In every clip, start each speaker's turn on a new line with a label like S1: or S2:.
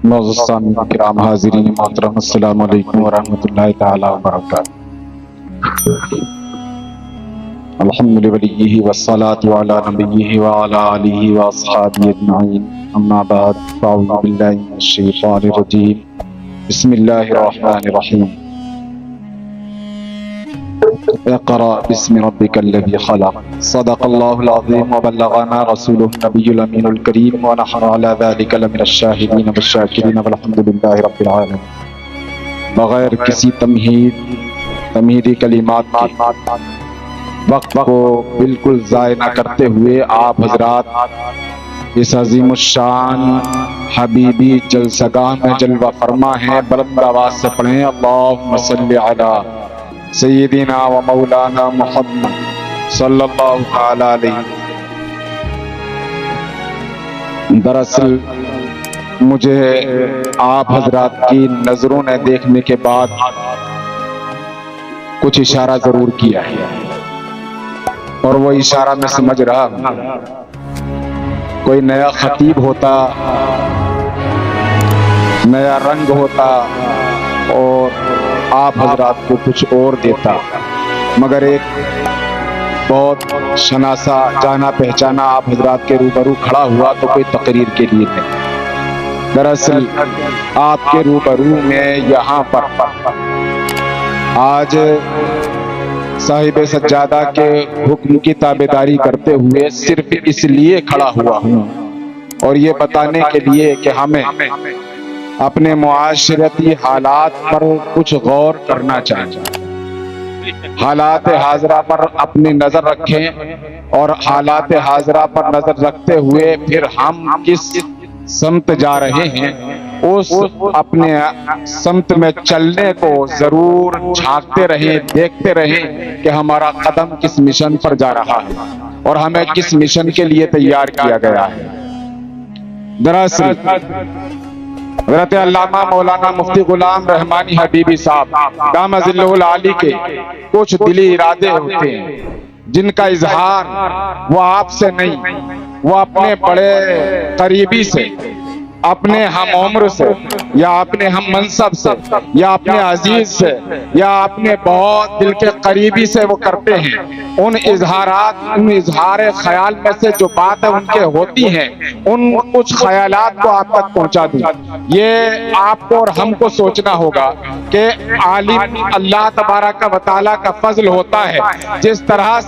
S1: معزز سامعین کرام حاضرین محترم السلام علیکم ورحمۃ اللہ تعالی وبرکاتہ۔ الحمد للہ والصلاة علی نبیہ وعلی آلہ واصحابہ اجمعین، اما بعد فاعوذ باللہ من الشیطان الرجیم، بسم اللہ الرحمن الرحیم۔ اقرأ بسم ربک الذی خلق، صدق اللہ العظیم وبلغنا رسولہ النبی الامین الکریم، ونحن علی ذلک لمن الشاہدین والشاکرین والحمد للہ رب العالمین۔ بغیر کسی تمہیدی کلمات کے وقت کو بالکل ضائع نہ کرتے ہوئے آپ حضرات اس عظیم الشان حبیبی جلسگاہ میں جلوہ فرما ہیں، بلند آواز سے پڑھیں اللہم صلی علی سیدنا و مولانا محمد صلی اللہ تعالی علیہ۔ دراصل مجھے آپ حضرات کی نظروں نے دیکھنے کے بعد کچھ اشارہ ضرور کیا ہے، اور وہ اشارہ میں سمجھ رہا ہوں۔ کوئی نیا خطیب ہوتا، نیا رنگ ہوتا اور آپ حضرات کو کچھ اور دیتا، مگر ایک بہت شناسا جانا پہچانا آپ حضرات کے روبرو کھڑا ہوا تو کوئی تقریر کے لیے نہیں۔ دراصل آپ کے روبرو میں یہاں پر آج صاحب سجادہ کے حکم کی تابعداری کرتے ہوئے صرف اس لیے کھڑا ہوا ہوں، اور یہ بتانے کے لیے کہ ہمیں اپنے معاشرتی حالات پر کچھ غور کرنا چاہیے۔ حالات حاضرہ پر اپنی نظر رکھیں، اور حالات حاضرہ پر نظر رکھتے ہوئے پھر ہم کس سمت جا رہے ہیں اس اپنے سمت میں چلنے کو ضرور جھانکتے رہیں، دیکھتے رہیں کہ ہمارا قدم کس مشن پر جا رہا ہے اور ہمیں کس مشن کے لیے تیار کیا گیا ہے۔ دراصل حضرت علامہ مولانا مفتی غلام رحمانی حبیبی صاحب دامہ ظلہ العالی کے کچھ دلی ارادے ہوتے ہیں جن کا اظہار وہ آپ سے نہیں، وہ اپنے بڑے قریبی سے، اپنے ہم عمر سے، یا اپنے ہم منصب سے، یا اپنے عزیز سے، یا اپنے بہت دل کے قریبی سے وہ کرتے ہیں۔ ان اظہارات، ان اظہار خیال میں سے جو باتیں ان کے ہوتی ہیں، ان کچھ خیالات کو آپ تک پہنچا دوں۔ یہ آپ کو اور ہم کو سوچنا ہوگا کہ عالم اللہ تبارک و تعالیٰ کا فضل ہوتا ہے، جس طرح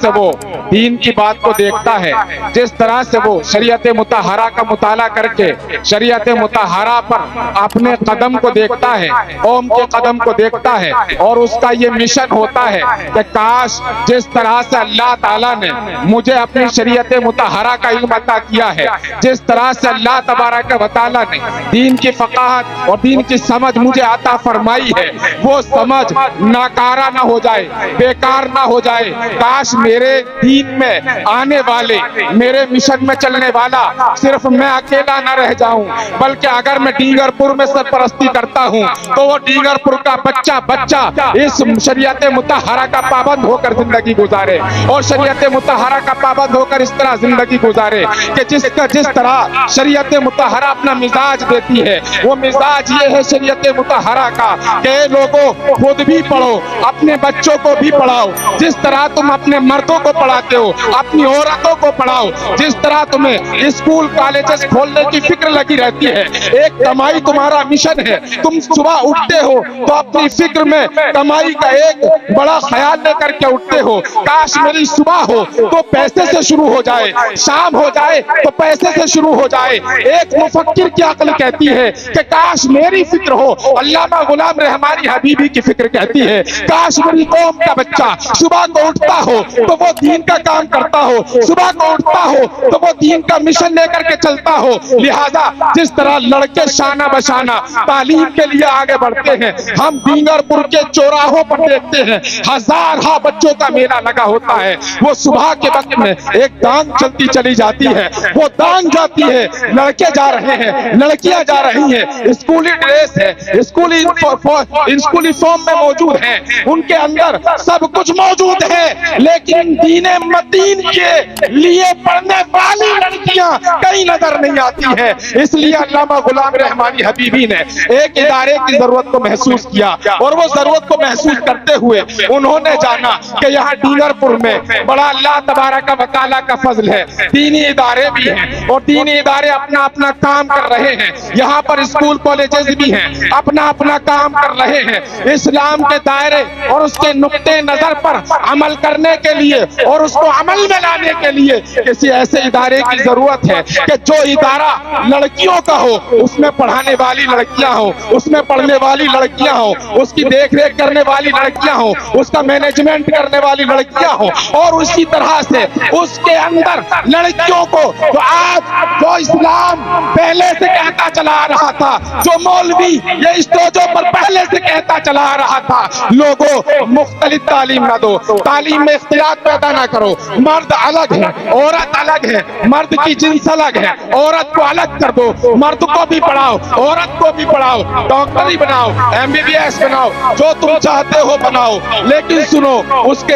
S1: سے وہ دین کی بات کو دیکھتا ہے، جس طرح سے وہ شریعت مطہرہ کا مطالعہ کر کے شریعت مطہرہ پر اپنے قدم کو دیکھتا ہے، قوم کے قدم کو دیکھتا ہے، اور اس کا یہ مشن ہوتا ہے کہ کاش جس طرح سے اللہ تعالیٰ نے مجھے اپنی شریعت مطہرہ کا علم عطا کیا ہے، جس طرح سے اللہ تبارک و تعالیٰ نے دین کی فقاہت اور دین کی سمجھ مجھے عطا فرمائی ہے، وہ سمجھ ناکارہ نہ ہو جائے، بیکار نہ ہو جائے۔ کاش میرے دین میں آنے والے، میرے مشن میں چلنے والا صرف میں اکیلا نہ رہ جاؤں، بلکہ اگر میں ڈینگر پور میں سرپرستی کرتا ہوں تو وہ ڈینگر پور کا بچہ اس شریعت مطہرہ کا پابند ہو کر زندگی گزارے، اور شریعت مطہرہ کا پابند ہو کر اس طرح زندگی گزارے کہ جس طرح شریعت مطہرہ اپنا مزاج دیتی ہے، وہ مزاج یہ ہے شریعت مطہرہ کا کہ لوگوں خود بھی پڑھو، اپنے بچوں کو بھی پڑھاؤ، جس طرح تم اپنے مردوں کو پڑھاتے ہو اپنی عورتوں کو پڑھاؤ، جس طرح تمہیں اسکول کالجز کھولنے کی فکر لگی رہتی ہے، ایک کمائی تمہارا مشن ہے، تم صبح اٹھتے ہو تو اپنی فکر میں کمائی کا ایک بڑا خیال لے کر کے اٹھتے ہو، کاش میری صبح ہو تو پیسے سے شروع ہو جائے، شام ہو جائے تو پیسے سے شروع ہو جائے۔ ایک مفکر کی عقل کہتی ہے کہ کاش میری فکر ہو، علامہ غلام رحمانی حبیبی کی فکر کہتی ہے کاش میری قوم کا بچہ صبح کو اٹھتا ہو تو وہ دین کا کام کرتا ہو، صبح کو اٹھتا ہو تو وہ دین کا مشن لے کر کے چلتا ہو۔ لہذا جس طرح لڑکے شانہ بشانہ تعلیم کے لیے آگے بڑھتے ہیں، ہم ڈینگر پور کے چوراہوں پر دیکھتے ہیں ہزارہ بچوں کا میلہ لگا ہوتا ہے، وہ صبح کے وقت میں ایک دانگ چلتی چلی جاتی ہے، وہ دانگ جاتی ہے، لڑکے جا رہے ہیں، لڑکیاں جا رہی ہیں، اسکولی ڈریس ہے، اسکولی فارم میں موجود ہیں، ان کے اندر سب کچھ موجود ہے، ہیں لیکن دین متین کے لیے پڑھنے والی لڑکیاں کہیں نظر نہیں آتی ہیں۔ اس لیے علامہ غلام رحمانی حبیبی نے ایک ادارے کی ضرورت کو محسوس کیا، اور وہ ضرورت کو محسوس کرتے ہوئے انہوں نے جانا کہ یہاں ڈینگر پور میں بڑا اللہ تبارک و تعالیٰ کا فضل ہے، دینی ادارے بھی ہیں اور دینی ادارے اپنا اپنا کام کر رہے ہیں، یہاں پر اسکول کالجز بھی ہیں اپنا اپنا کام کر رہے ہیں۔ اسلام کے دائرے اور اس کے نقطے نظر پر عمل کرنے کے لیے اور اس کو عمل میں لانے کے لیے کسی ایسے ادارے کی ضرورت ہے کہ جو ادارہ لڑکیوں کا ہو، اس میں پڑھانے والی لڑکیاں ہوں، اس میں پڑھنے والی لڑکیاں ہوں، اس کی دیکھ ریکھ کرنے والی لڑکیاں ہوں، اس کا مینجمنٹ کرنے والی لڑکیاں ہوں، اور اسی طرح سے اس کے اندر لڑکیوں کو جو آج جو اسلام پہلے سے کہتا چلا آ رہا تھا، جو مولوی یہ اسٹیجوں پر پہلے سے کہتا چلا آ رہا تھا، لوگوں مختلف تعلیم نہ دو، تعلیم میں اختلاف پیدا نہ کرو، مرد الگ ہے عورت الگ ہے، مرد کی جنس الگ ہے، عورت کو الگ کر دو، مرد کو بھی پڑھاؤ عورت کو بھی پڑھاؤ، ڈاکٹری بناؤ MBBS بناؤ، جو تم چاہتے ہو بناؤ، لیکن سنو اس کے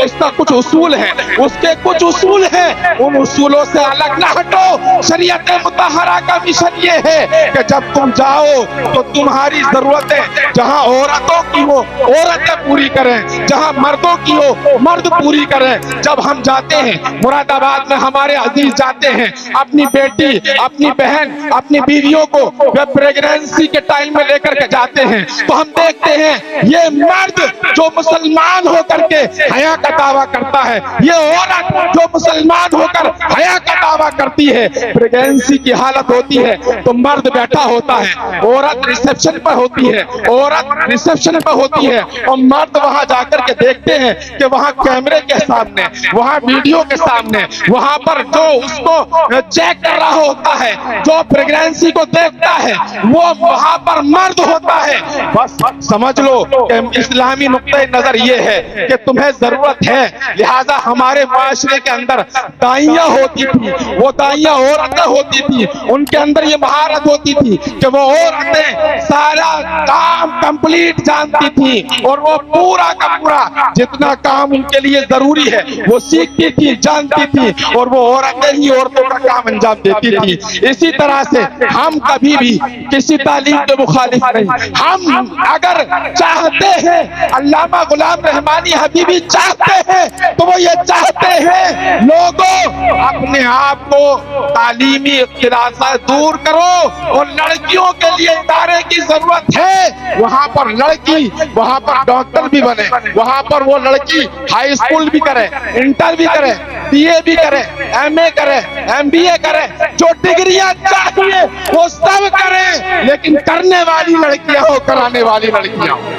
S1: اس کا کچھ اصول ہے، اس کے کچھ اصول ہیں، ان اصولوں سے الگ نہ ہٹو۔ شریعت مطہرہ کا مشن یہ ہے کہ جب تم جاؤ تو تمہاری ضرورتیں جہاں عورتوں کی ہو عورتیں پوری کریں، جہاں مردوں کی ہو مرد پوری کریں۔ جب ہم جاتے ہیں مراد آباد میں، ہمارے عزیز جاتے ہیں اپنی بیٹی اپنی بہن اپنی بیویوں کو پریگنینسی کے ٹائم میں لے کر کے جاتے ہیں تو ہم دیکھتے ہیں یہ مرد جو مسلمان ہو کر کے حیا کا دعویٰ کرتا ہے، یہ عورت جو مسلمان ہو کر حیا کا دعویٰ کرتی ہے، پریگنینسی کی حالت ہوتی ہے تو مرد بیٹھا ہوتا ہے، عورت ریسیپشن پر ہوتی ہے، عورت ریسیپشن پر ہوتی ہے، اور مرد وہاں جا کر کے دیکھتے ہیں کہ وہاں کیمرے کے سامنے، وہاں ویڈیو کے سامنے، وہاں پر جو اس کو چیک کر رہا ہوتا ہے، جو پریگنینسی کو دیکھتا ہے، وہ وہاں پر مرد ہوتا ہے۔ بس سمجھ لو کہ اسلامی نقطہ نظر یہ ہے کہ تمہیں ضرورت ہے، لہذا ہمارے معاشرے کے اندر دائیاں ہوتی تھی، وہ دائیاں عورتیں ہوتی تھی، ان کے اندر یہ مہارت ہوتی تھی کہ وہ عورتیں سارا کام کمپلیٹ جانتی تھی، اور وہ پورا کا پورا جتنا کام ان کے لیے ضروری ہے وہ سیکھتی تھی جانتی تھی، اور وہ عورتیں ہی عورتوں کا کام انجام دیتی تھی۔ اسی طرح سے ہم کبھی بھی کسی تعلیم کے مخالف نہیں، ہم اگر چاہتے ہیں، علامہ غلام رحمانی حبیبی چاہتے ہیں تو وہ یہ چاہتے ہیں لوگوں اپنے آپ کو تعلیمی اختلاف سے دور کرو، اور لڑکیوں کے لیے ادارے کی ضرورت ہے، وہاں پر لڑکی وہاں پر ڈاکٹر بھی بنے، وہاں پر وہ لڑکی ہائی اسکول بھی کرے، انٹر بھی کرے، BA بھی کرے، MA کرے، MBA کرے، جو ڈگریاں چاہیے وہ سب کریں، لیکن کرنے والی لڑکیاں ہو، کرانے والی لڑکیاں ہو۔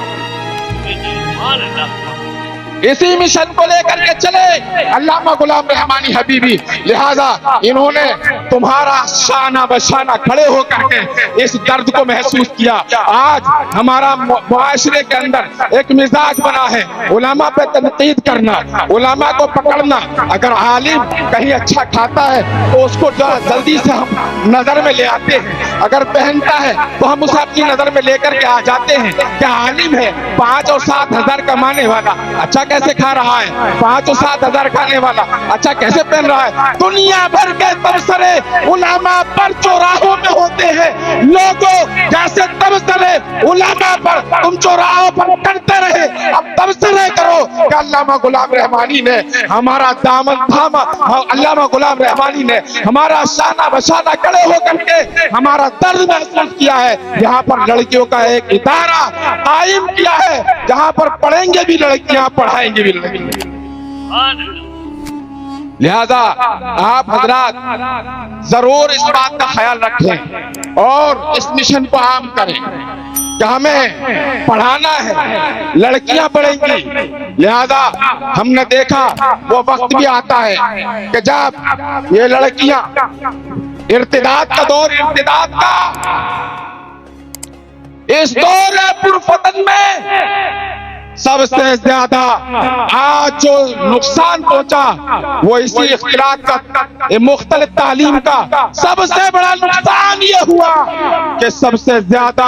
S1: اسی مشن کو لے کر کے چلے علامہ غلام رحمانی حبیبی، لہذا انہوں نے تمہارا شانہ بشانہ کھڑے ہو کر کے اس درد کو محسوس کیا۔ آج ہمارا معاشرے کے اندر ایک مزاج بنا ہے علماء پہ تنقید کرنا، علماء کو پکڑنا، اگر عالم کہیں اچھا کھاتا ہے تو اس کو جلدی سے ہم نظر میں لے آتے ہیں، اگر پہنتا ہے تو ہم اسے اپنی نظر میں لے کر کے آ جاتے ہیں کہ عالم ہے، 5 اور 7 ہزار کمانے والا، اچھا کیسے کھا رہا ہے، 5 اور 7 ہزار کھانے والا اچھا کیسے پہن رہا ہے۔ دنیا بھر کے تبصرے علماء پر چوراہوں میں ہوتے ہیں، لوگوں جیسے تبصرے علماء پر تم چوراہوں پر کرتے رہے، اب تبصرے کرو کہ علامہ غلام رحمانی نے ہمارا دامن تھاما، علامہ غلام رحمانی نے ہمارا شانہ بشانہ کھڑے ہو کر کے ہمارا درد محسوس کیا ہے، یہاں پر لڑکیوں کا ایک ادارہ قائم کیا ہے جہاں پر پڑھیں گے بھی لڑکیاں پڑھائیں گے بھی لڑکیاں۔ لہذا آپ حضرات ضرور اس بات کا خیال رکھیں اور اس مشن کو عام کریں کہ ہمیں پڑھانا ہے، لڑکیاں پڑھیں گی۔ لہذا ہم نے دیکھا وہ وقت بھی آتا ہے کہ جب یہ لڑکیاں ارتداد کا دور، ارتداد کا اس دور پرفتن میں سب سے زیادہ آج جو نقصان پہنچا وہ اسی اختلاط کا، مختلف تعلیم کا سب سے بڑا نقصان یہ ہوا کہ سب سے زیادہ